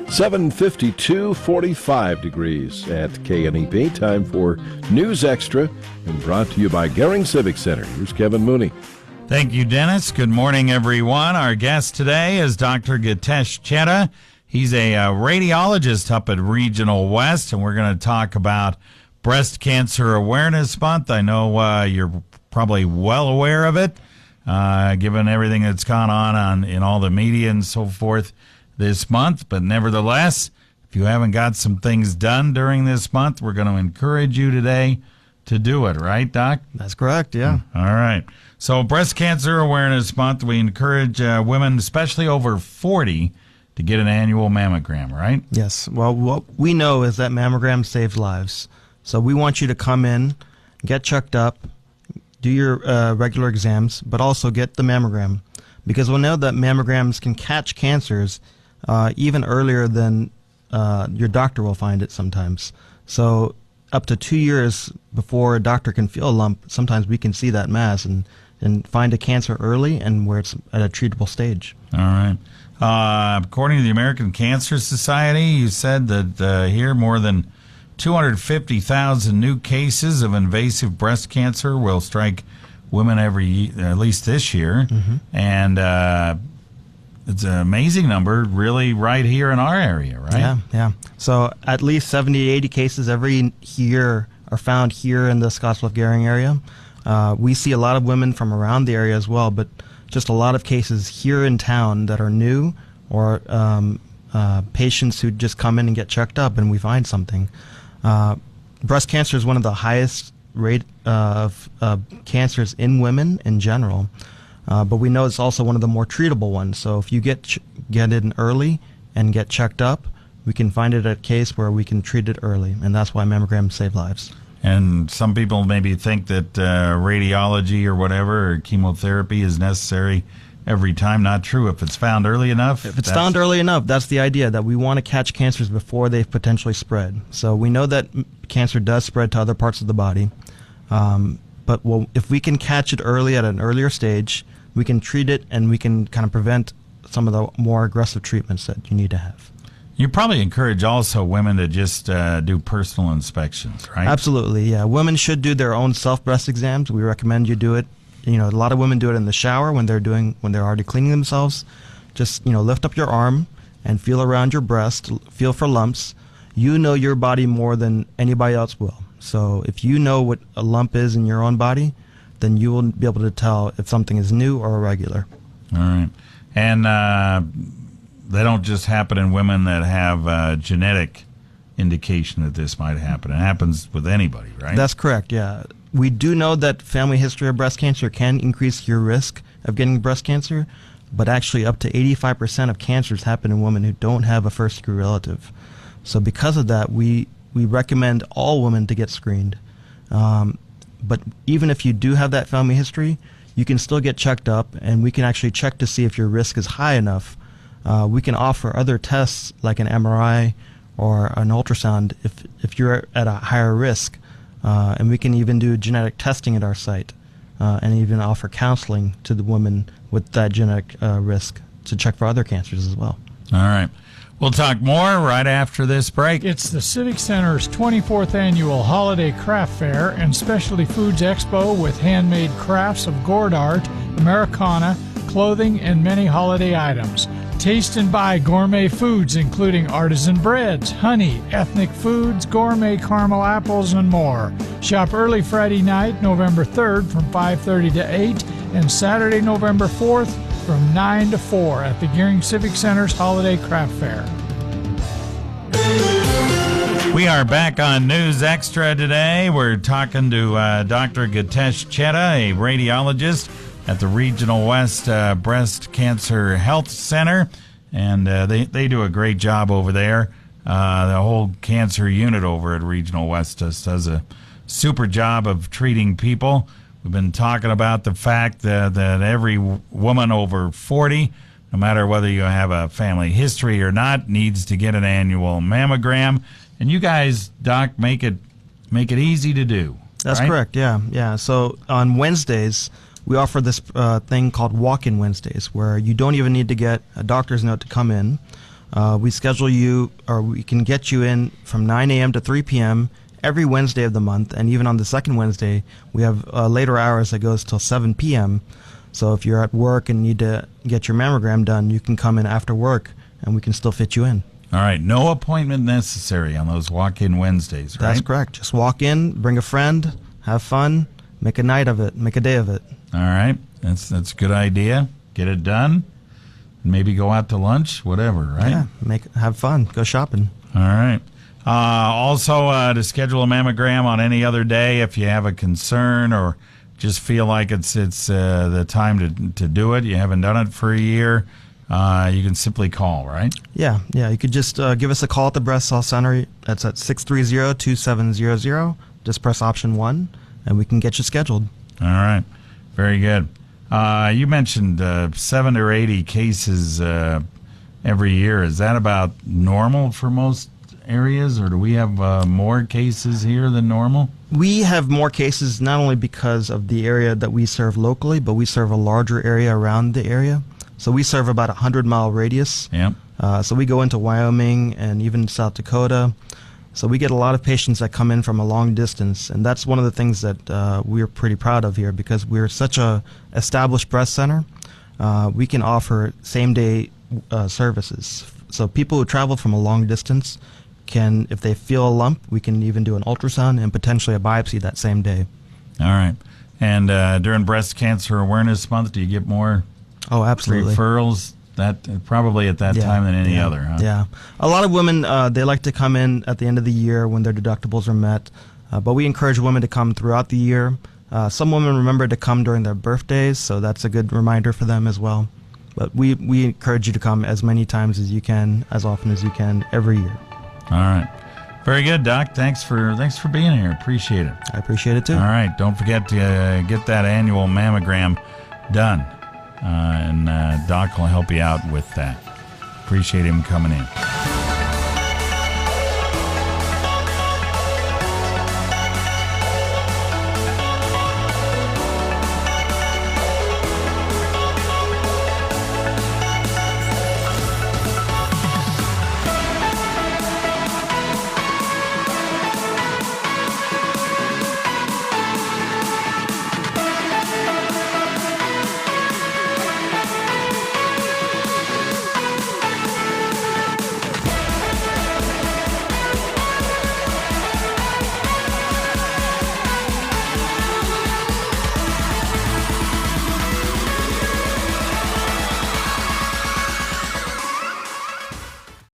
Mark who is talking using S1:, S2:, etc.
S1: 7:52, 45 degrees at KNEB. Time for News Extra, and brought to you by Gehring Civic Center. Here's Kevin Mooney.
S2: Thank you, Dennis. Good morning, everyone. Our guest today is Dr. Gitesh Chheda. He's a radiologist up at Regional West, and we're going to talk about Breast Cancer Awareness Month. I know you're probably well aware of it, given everything that's gone on in all the media and so forth this month. But nevertheless, if you haven't got some things done during this month, we're going to encourage you today to do it. Right, Doc?
S3: That's correct, yeah.
S2: All right. So Breast Cancer Awareness Month, we encourage women, especially over 40, to get an annual mammogram, right?
S3: Yes. Well, what we know is that mammogram saves lives. So we want you to come in, get checked up, do your regular exams, but also get the mammogram. Because we know that mammograms can catch cancers even earlier than your doctor will find it sometimes. So up to 2 years before a doctor can feel a lump, sometimes we can see that mass and find a cancer early and where it's at a treatable stage.
S2: All right. According to the American Cancer Society, you said that here more than 250,000 new cases of invasive breast cancer will strike women every year, at least this year. Mm-hmm. And it's an amazing number, really, right here in our area, right?
S3: Yeah. So at least 70 to 80 cases every year are found here in the Scottsbluff-Gehring area. We see a lot of women from around the area as well, but just a lot of cases here in town that are new or patients who just come in and get checked up and we find something. Breast cancer is one of the highest rate of cancers in women in general. But we know it's also one of the more treatable ones. So if you get in early and get checked up, we can find it at a case where we can treat it early, and that's why mammograms save lives.
S2: And some people maybe think that radiology or whatever, or chemotherapy is necessary every time. Not true. If it's found early enough.
S3: If it's found early enough, that's the idea, that we want to catch cancers before they've potentially spread. So we know that cancer does spread to other parts of the body. But if we can catch it early at an earlier stage, we can treat it and we can kind of prevent some of the more aggressive treatments that you need to have.
S2: You probably encourage also women to just do personal inspections, right?
S3: Absolutely, yeah. Women should do their own self-breast exams. We recommend you do it. You know, a lot of women do it in the shower when they're already cleaning themselves. Just, lift up your arm and feel around your breast, feel for lumps. You know your body more than anybody else will. So if you know what a lump is in your own body, then you will be able to tell if something is new or irregular.
S2: All right. And they don't just happen in women that have genetic indication that this might happen. It happens with anybody, right?
S3: That's correct, yeah. We do know that family history of breast cancer can increase your risk of getting breast cancer, but actually up to 85% of cancers happen in women who don't have a first-degree relative. So because of that, we recommend all women to get screened. But even if you do have that family history, you can still get checked up, and we can actually check to see if your risk is high enough. We can offer other tests like an MRI or an ultrasound if you're at a higher risk. And we can even do genetic testing at our site and even offer counseling to the women with that genetic risk to check for other cancers as well.
S2: All right. We'll talk more right after this break.
S4: It's the Civic Center's 24th Annual Holiday Craft Fair and Specialty Foods Expo with handmade crafts of gourd art, Americana, clothing, and many holiday items. Taste and buy gourmet foods including artisan breads, honey, ethnic foods, gourmet caramel apples, and more. Shop early Friday night, November 3rd from 5:30 to 8, and Saturday, November 4th from 9 to 4 at the Gehring Civic Center's Holiday Craft Fair.
S2: We are back on News Extra today. We're talking to Dr. Gitesh Chheda, a radiologist at the Regional West Breast Cancer Health Center, and they do a great job over there. The whole cancer unit over at Regional West just does a super job of treating people. We've been talking about the fact that every woman over 40, no matter whether you have a family history or not, needs to get an annual mammogram. And you guys, Doc, make it easy to do.
S3: That's
S2: right?
S3: correct, yeah. So on Wednesdays, we offer this thing called Walk-In Wednesdays, where you don't even need to get a doctor's note to come in. We schedule you, or we can get you in from 9 a.m. to 3 p.m. every Wednesday of the month, and even on the second Wednesday, we have later hours that goes till 7 p.m. So if you're at work and need to get your mammogram done, you can come in after work, and we can still fit you in.
S2: All right. No appointment necessary on those walk-in Wednesdays, right?
S3: That's correct. Just walk in, bring a friend, have fun, make a night of it, make a day of it.
S2: All right. That's a good idea. Get it done. Maybe go out to lunch, whatever, right?
S3: Yeah, have fun, go shopping.
S2: All right. Also, to schedule a mammogram on any other day if you have a concern or just feel like it's the time to do it, you haven't done it for a year, you can simply call, right?
S3: Yeah. You could just give us a call at the Breast Health Center. That's at 630-2700. Just press option 1, and we can get you scheduled.
S2: All right. Very good. You mentioned 70 or 80 cases every year. Is that about normal for most areas, or do we have more cases here than normal?
S3: We have more cases not only because of the area that we serve locally, but we serve a larger area around the area. So we serve about a 100-mile radius.
S2: Yep.
S3: So we go into Wyoming and even South Dakota. So we get a lot of patients that come in from a long distance, and that's one of the things that we're pretty proud of here because we're such a established breast center. We can offer same-day services. So people who travel from a long distance can, if they feel a lump, we can even do an ultrasound and potentially a biopsy that same day.
S2: All right. And during Breast Cancer Awareness Month, do you get more
S3: absolutely
S2: referrals? That probably at that time than any other, huh?
S3: Yeah. A lot of women, they like to come in at the end of the year when their deductibles are met, but we encourage women to come throughout the year. Some women remember to come during their birthdays, so that's a good reminder for them as well. But we encourage you to come as many times as you can, as often as you can, every year.
S2: All right. Very good, Doc. Thanks for being here. Appreciate it.
S3: I appreciate it, too.
S2: All right. Don't forget to get that annual mammogram done. And Doc will help you out with that. Appreciate him coming in.